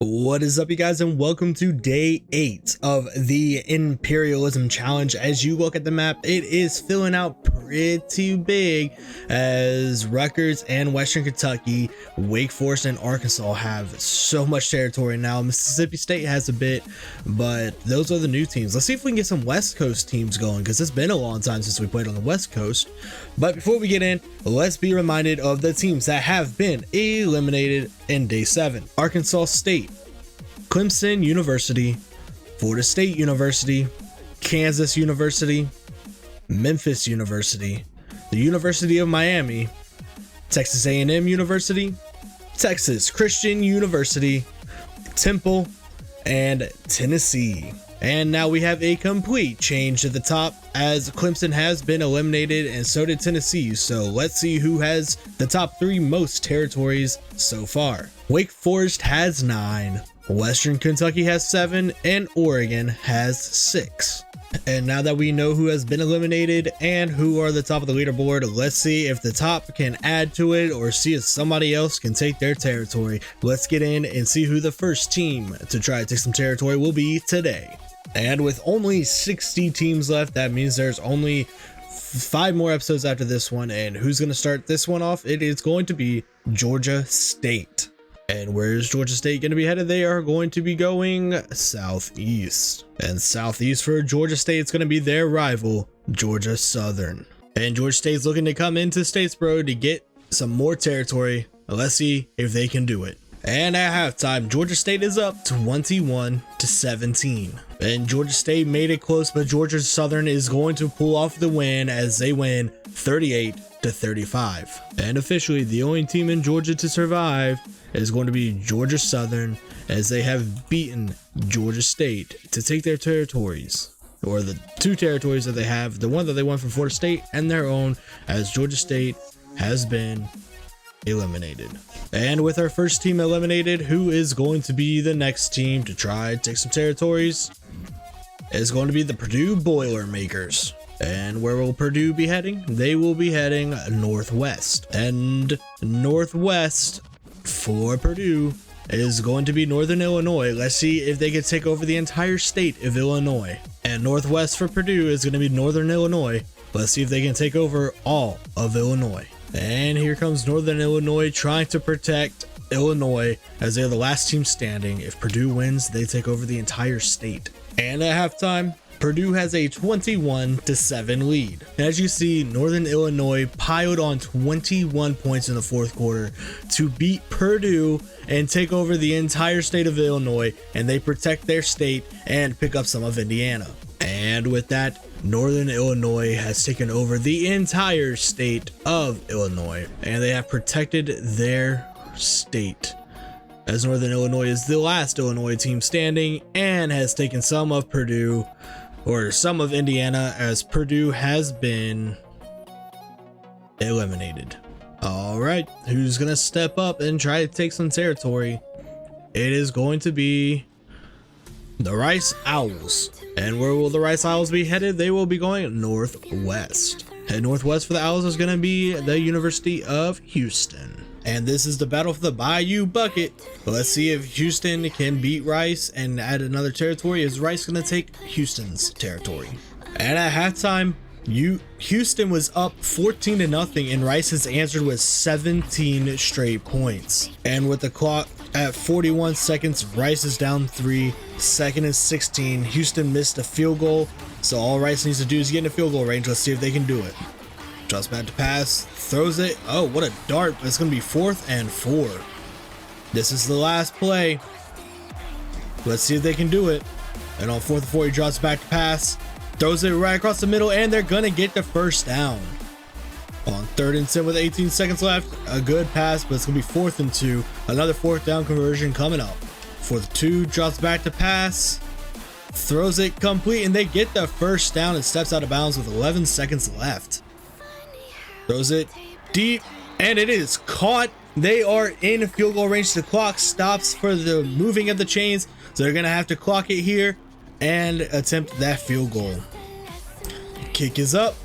What is up, you guys, and welcome to day 8 of the Imperialism challenge. As you look at the map, it is filling out pretty big as Rutgers and Western Kentucky, Wake Forest and Arkansas have so much territory now. Mississippi State has a bit, but those are the new teams. Let's see if we can get some West Coast teams going, because it's been a long time since we played on the West Coast. But before we get in, let's be reminded of the teams that have been eliminated in day 7. Arkansas State, Clemson University, Florida State University, Kansas University, Memphis University, the University of Miami, Texas A&M University, Texas Christian University, Temple, and Tennessee. And now we have a complete change at the top, as Clemson has been eliminated and so did Tennessee. So let's see who has the top 3 most territories so far. Wake Forest has 9. Western Kentucky has 7 and Oregon has 6. And now that we know who has been eliminated and who are the top of the leaderboard, let's see if the top can add to it or see if somebody else can take their territory. Let's get in and see who the first team to try to take some territory will be today. And with only 60 teams left, that means there's only 5 more episodes after this one. And who's going to start this one off? It is going to be Georgia State. And where is Georgia State going to be headed? They are going to be going southeast. And southeast for Georgia State, it's going to be their rival, Georgia Southern. And Georgia State's looking to come into Statesboro to get some more territory. Let's see if they can do it. And at halftime, Georgia State is up 21-17. And Georgia State made it close, but Georgia Southern is going to pull off the win as they win 38-35. And officially, the only team in Georgia to survive is going to be Georgia Southern, as they have beaten Georgia State to take their territories, or the 2 territories that they have, the one that they won from Florida State and their own, as Georgia State has been eliminated. And with our first team eliminated, who is going to be the next team to try to take some territories? Is going to be the Purdue Boilermakers. And where will Purdue be heading? They will be heading northwest. And northwest for Purdue is going to be Northern Illinois. Let's see if they can take over the entire state of Illinois. And northwest for Purdue is going to be Northern Illinois. Let's see if they can take over all of Illinois. And here comes Northern Illinois trying to protect Illinois, as they're the last team standing. If Purdue wins, they take over the entire state. And at halftime, Purdue has a 21-7 lead. As you see, Northern Illinois piled on 21 points in the 4th quarter to beat Purdue and take over the entire state of Illinois, and they protect their state and pick up some of Indiana. And with that, Northern Illinois has taken over the entire state of Illinois, and they have protected their state, as Northern Illinois is the last Illinois team standing and has taken some of Purdue, or some of Indiana, as Purdue has been eliminated. All right, who's gonna step up and try to take some territory? It is going to be the Rice Owls. And where will the Rice Owls be headed? They will be going northwest. And northwest for the Owls is going to be the University of Houston. And this is the battle for the Bayou Bucket. Let's see if Houston can beat Rice and add another territory. Is Rice going to take Houston's territory? And at halftime, Houston was up 14-0, and Rice has answered with 17 straight points. And with the clock at 41 seconds, Rice is down 3. Second and 16. Houston missed a field goal, so all Rice needs to do is get in a field goal range. Let's see if they can do it. Drops back to pass, throws it. Oh, what a dart. It's going to be 4th and 4. This is the last play. Let's see if they can do it. And on 4th and 4, he drops back to pass, throws it right across the middle, and they're going to get the first down. On 3rd and 10 with 18 seconds left, a good pass, but it's going to be 4th and 2. Another 4th down conversion coming up. 4th and 2, drops back to pass, throws it complete, and they get the first down and steps out of bounds with 11 seconds left. Throws it deep, and it is caught. They are in field goal range. The clock stops for the moving of the chains, so they're going to have to clock it here and attempt that field goal. Kick is up,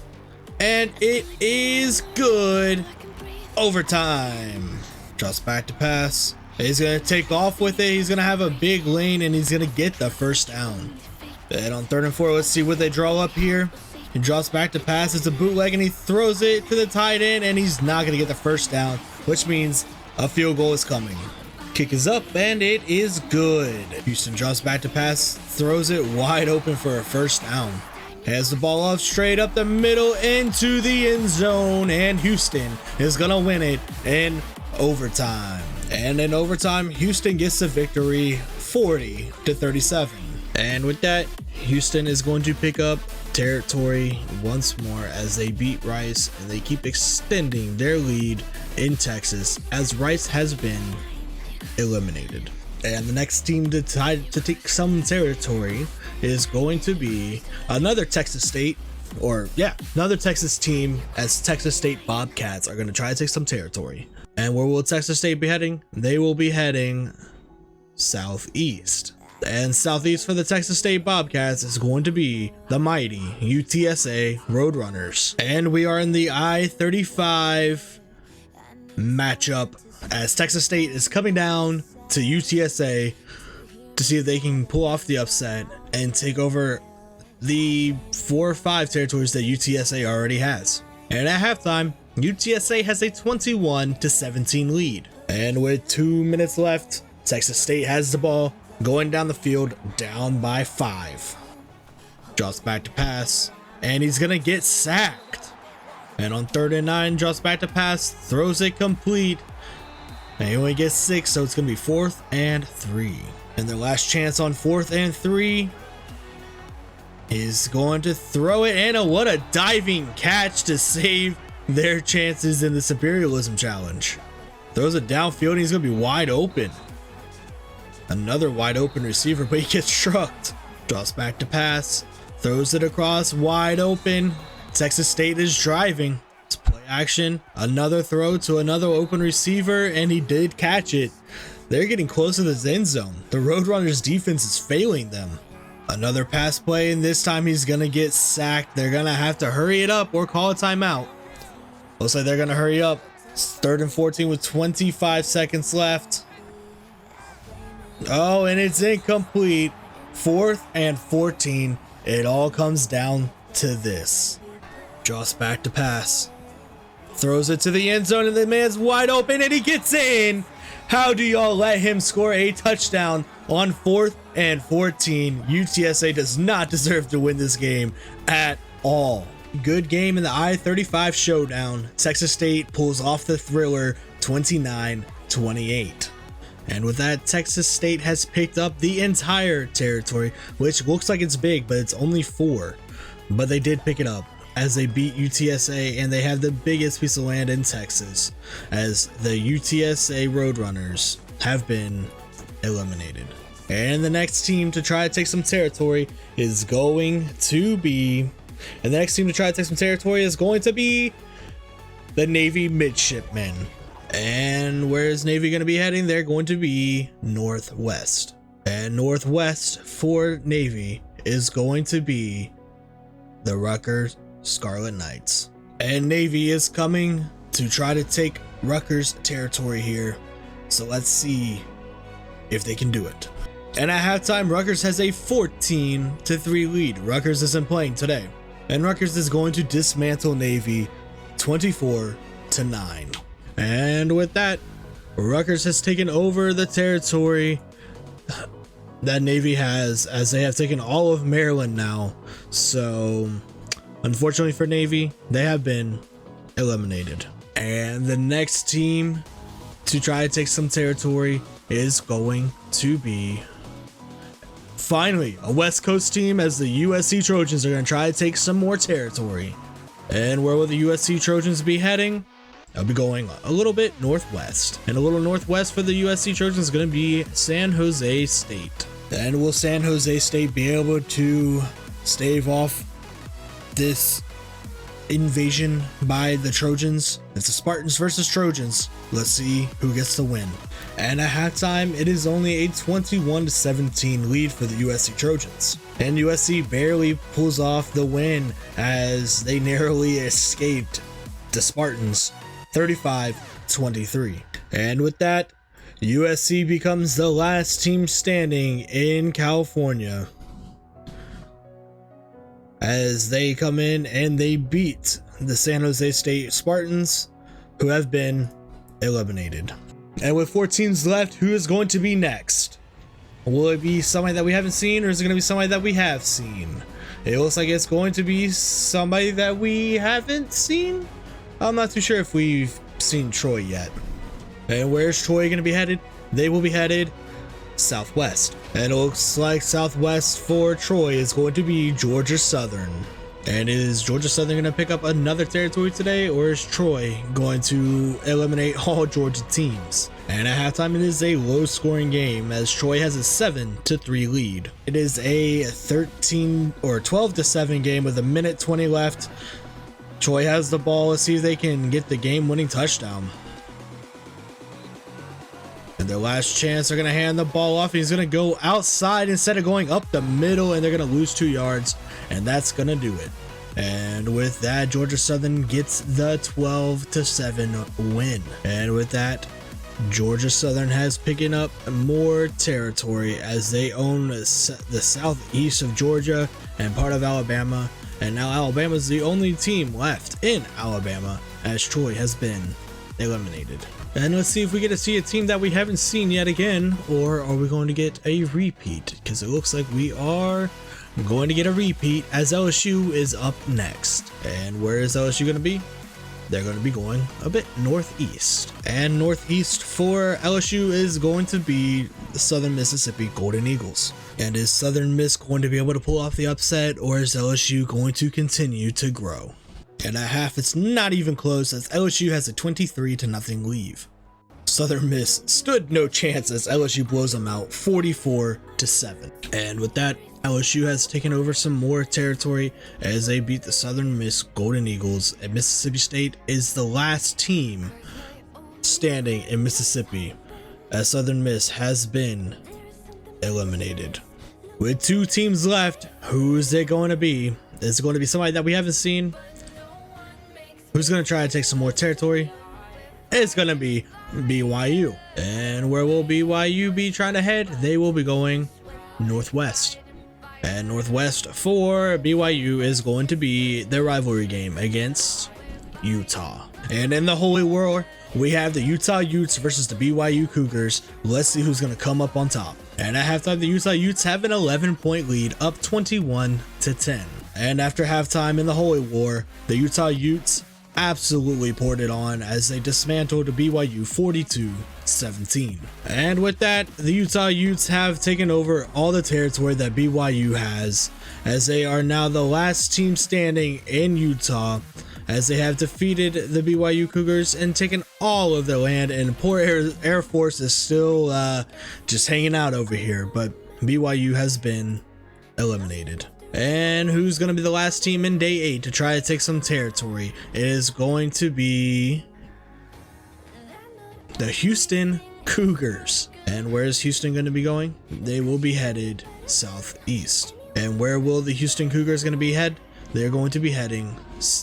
and it is good. Overtime. Drops back to pass, He's going to take off with it. He's going to have a big lane, and he's going to get the first down. And on 3rd and 4, let's see what they draw up here. He drops back to pass. It's a bootleg, and he throws it to the tight end, and he's not going to get the first down, which means a field goal is coming. Kick is up, and it is good. Houston drops back to pass, throws it wide open for a first down. Has the ball off straight up the middle into the end zone, and Houston is going to win it in overtime. And in overtime, Houston gets the victory 40-37. And with that, Houston is going to pick up territory once more as they beat Rice, and they keep extending their lead in Texas as Rice has been eliminated. And the next team to take some territory is going to be another Texas State, another Texas team, as Texas State Bobcats are going to try to take some territory. And where will Texas State be heading? They will be heading southeast. And southeast for the Texas State Bobcats is going to be the mighty UTSA Roadrunners. And we are in the I-35 matchup as Texas State is coming down to UTSA to see if they can pull off the upset and take over the 4 or 5 territories that UTSA already has. And at halftime, UTSA has a 21-17 lead. And with 2 minutes left, Texas State has the ball going down the field, down by 5. Drops back to pass, and he's gonna get sacked. And on 3rd and 9, drops back to pass, throws it complete, and he only gets 6, so it's gonna be 4th and 3. And their last chance on 4th and 3 is going to throw it, and what a diving catch to save their chances in this Imperialism challenge. Throws it downfield, and he's gonna be wide open. Another wide open receiver, but he gets trucked. Drops back to pass, throws it across, wide open. Texas State is driving. It's play action. Another throw to another open receiver, and he did catch it. They're getting close to the end zone. The Roadrunners defense is failing them. Another pass play, and this time he's gonna get sacked. They're gonna have to hurry it up or call a timeout. Looks like they're gonna hurry up. It's 3rd and 14 with 25 seconds left. Oh, and it's incomplete. 4th and 14. It all comes down to this. Drops back to pass. Throws it to the end zone, and the man's wide open, and he gets in. How do y'all let him score a touchdown on 4th and 14? UTSA does not deserve to win this game at all. Good game in the I-35 showdown. Texas State pulls off the thriller 29-28. And with that, Texas State has picked up the entire territory, which looks like it's big, but it's only 4. But they did pick it up as they beat UTSA, and they have the biggest piece of land in Texas, as the UTSA Roadrunners have been eliminated. And the next team to try to take some territory is going to be the Navy Midshipmen. And where is Navy going to be heading? They're going to be northwest. And northwest for Navy is going to be the Rutgers Scarlet Knights. And Navy is coming to try to take Rutgers territory here. So let's see if they can do it. And at halftime, Rutgers has a 14-3 lead. Rutgers isn't playing today. And Rutgers is going to dismantle Navy 24-9. And with that, Rutgers has taken over the territory that Navy has, as they have taken all of Maryland now. So unfortunately for Navy, they have been eliminated. And the next team to try to take some territory is going to be finally a West Coast team, as the USC Trojans are going to try to take some more territory. And where will the USC Trojans be heading? I'll be going a little bit northwest, and a little northwest for the USC Trojans is going to be San Jose State. And will San Jose State be able to stave off this invasion by the Trojans? It's the Spartans versus Trojans. Let's see who gets the win. And at halftime, it is only a 21-17 lead for the USC Trojans. And USC barely pulls off the win as they narrowly escaped the Spartans 35-23. And with that, USC becomes the last team standing in California as they come in and they beat the San Jose State Spartans, who have been eliminated. And with 4 teams left, who is going to be next? Will it be somebody that we haven't seen, or is it going to be somebody that we have seen? It looks like it's going to be somebody that we haven't seen. I'm not too sure if we've seen Troy yet. And where's Troy going to be headed? They will be headed southwest. And it looks like southwest for Troy is going to be Georgia Southern. And is Georgia Southern going to pick up another territory today, or is Troy going to eliminate all Georgia teams? And at halftime, it is a low-scoring game as Troy has a 7-3 lead. It is a 12-7 game with 1:20 left. Troy has the ball. Let's see if they can get the game-winning touchdown. And their last chance, they're going to hand the ball off. He's going to go outside instead of going up the middle, and they're going to lose 2 yards, and that's going to do it. And with that, Georgia Southern gets the 12-7 win. And with that, Georgia Southern has picking up more territory as they own the southeast of Georgia and part of Alabama. And now Alabama is the only team left in Alabama as Troy has been eliminated. And let's see if we get to see a team that we haven't seen yet again, or are we going to get a repeat? Because it looks like we are going to get a repeat as LSU is up next. And where is LSU going to be? They're going to be going a bit northeast. And northeast for LSU is going to be the Southern Mississippi Golden Eagles. And is Southern Miss going to be able to pull off the upset, or is LSU going to continue to grow? And at half, it's not even close as LSU has a 23-0 lead. Southern Miss stood no chance as LSU blows them out 44-7. And with that, LSU has taken over some more territory as they beat the Southern Miss Golden Eagles, and Mississippi State is the last team standing in Mississippi as Southern Miss has been eliminated. With 2 teams left, who is it going to be? Is it going to be somebody that we haven't seen? Who's going to try to take some more territory? It's going to be BYU. And where will BYU be trying to head? They will be going northwest. And northwest for BYU is going to be their rivalry game against Utah. And in the Holy War, we have the Utah Utes versus the BYU Cougars. Let's see who's going to come up on top. And at halftime, the Utah Utes have an 11-point lead, up 21-10. And after halftime in the Holy War, the Utah Utes absolutely poured it on as they dismantled BYU 42-17. And with that, the Utah Utes have taken over all the territory that BYU has, as they are now the last team standing in Utah, as they have defeated the BYU Cougars and taken all of their land. And poor Air Force is still just hanging out over here, but BYU has been eliminated. And who's going to be the last team in day 8 to try to take some territory? It is going to be the Houston Cougars. And where is Houston going to be going? They will be headed southeast. And where will the Houston Cougars going to be head? They're going to be heading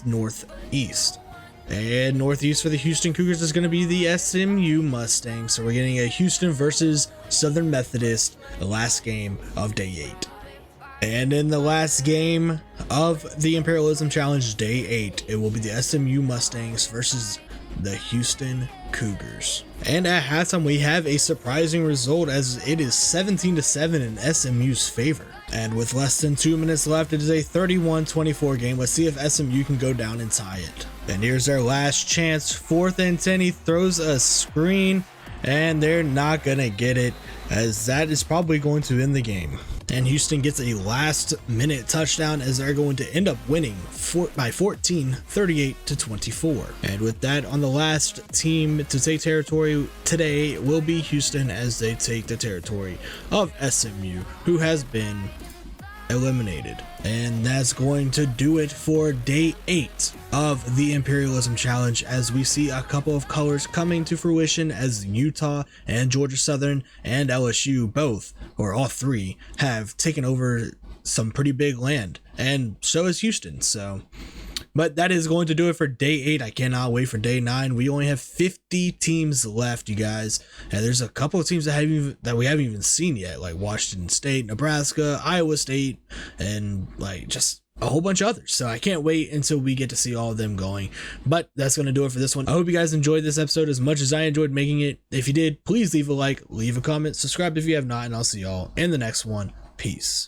northeast. And northeast for the Houston Cougars is going to be the SMU Mustangs. So we're getting a Houston versus Southern Methodist, the last game of day 8. And in the last game of the Imperialism Challenge Day 8, it will be the SMU Mustangs versus the Houston Cougars. And at halftime, we have a surprising result as it is 17-7 in SMU's favor. And with less than 2 minutes left, it is a 31-24 game. Let's see if SMU can go down and tie it. And here's their last chance. 4th and 10, he throws a screen, and they're not going to get it, as that is probably going to end the game. And Houston gets a last-minute touchdown as they're going to end up winning by 14, 38-24. And with that, on the last team to take territory today will be Houston as they take the territory of SMU, who has been eliminated. And that's going to do it for day 8 of the Imperialism Challenge, as we see a couple of colors coming to fruition as Utah and Georgia Southern and LSU both, or all 3, have taken over some pretty big land, and so is Houston. So But that is going to do it for day 8. I cannot wait for day 9. We only have 50 teams left, you guys, and there's a couple of teams that we haven't even seen yet, like Washington State, Nebraska, Iowa State, and like just a whole bunch of others. So I can't wait until we get to see all of them going. But that's going to do it for this one. I hope you guys enjoyed this episode as much as I enjoyed making it. If you did, please leave a like, leave a comment, subscribe if you have not, and I'll see y'all in the next one. Peace.